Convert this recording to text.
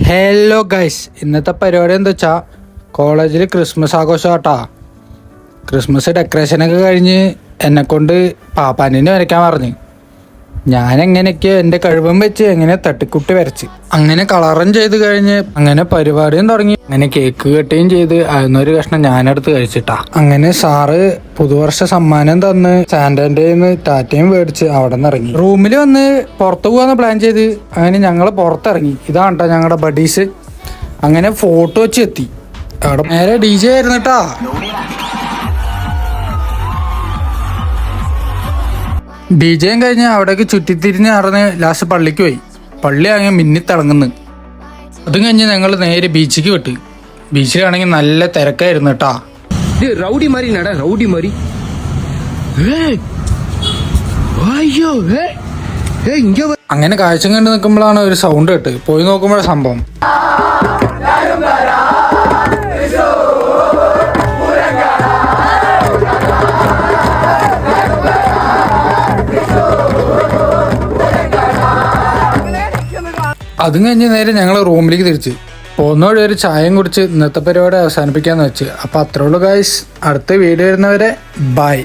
Hello guys, ഇന്നത്തെ പരിപാടി എന്താ വെച്ചാൽ കോളേജിൽ ക്രിസ്മസ് ആഘോഷം കേട്ടാ. ക്രിസ്മസ് ഡെക്കറേഷനൊക്കെ കഴിഞ്ഞ് എന്നെക്കൊണ്ട് പാപ്പാനിനെ വരയ്ക്കാൻ പറഞ്ഞു. ഞാൻ എങ്ങനെയൊക്കെയോ എൻ്റെ കഴിവും വെച്ച് എങ്ങനെ തട്ടിക്കുട്ടി വരച്ച് അങ്ങനെ കളറും ചെയ്ത് കഴിഞ്ഞ് അങ്ങനെ പരിപാടിയും തുടങ്ങി. അങ്ങനെ കേക്ക് കെട്ടുകയും ചെയ്ത് അതിനൊരു കഷ്ണം ഞാനെടുത്ത് കഴിച്ചിട്ടാ. അങ്ങനെ സാറ് പുതുവർഷ സമ്മാനം തന്ന് സാന്റൻ്റെ ടാറ്റയും മേടിച്ച് അവിടെ നിന്ന് ഇറങ്ങി. റൂമിൽ വന്ന് പുറത്തു പോകാന്ന് പ്ലാൻ ചെയ്ത് അങ്ങനെ ഞങ്ങൾ പുറത്തിറങ്ങി. ഇതാണ് കേട്ടോ ഞങ്ങളുടെ ബഡീസ്. അങ്ങനെ ഫോട്ടോ വെച്ച് എത്തി. അവിടെ നേരെ DJ ആയിരുന്നു കേട്ടാ. DJയും കഴിഞ്ഞ് അവിടേക്ക് ചുറ്റിത്തിരിഞ്ഞ് നടന്ന് ലാസ്റ്റ് പള്ളിക്ക് പോയി. പള്ളി ആണെങ്കിൽ മിന്നിത്തിളങ്ങുന്നു. അതും കഴിഞ്ഞ് ഞങ്ങൾ നേരെ ബീച്ചിക്ക് വിട്ട്. ബീച്ചിലാണെങ്കിൽ നല്ല തിരക്കായിരുന്നു കേട്ടാ. റൗഡി മാറി നടാ, റൗഡി മാറി. അങ്ങനെ കാഴ്ച കണ്ട് നിൽക്കുമ്പോഴാണ് ഒരു സൗണ്ട് കേട്ട്. പോയി നോക്കുമ്പോഴാണ് സംഭവം. അതും കഴിഞ്ഞ് നേരെ ഞങ്ങൾ റൂമിലേക്ക് തിരിച്ച് പോകുന്നവഴി ഒരു ചായയും കുടിച്ച് ഇന്നത്തെ പരിപാടി അവസാനിപ്പിക്കാന്ന് വെച്ച്. അപ്പോൾ അത്രേ ഉള്ളൂ ഗൈസ്. അടുത്ത വീഡിയോ വരുന്നവരെ ബൈ.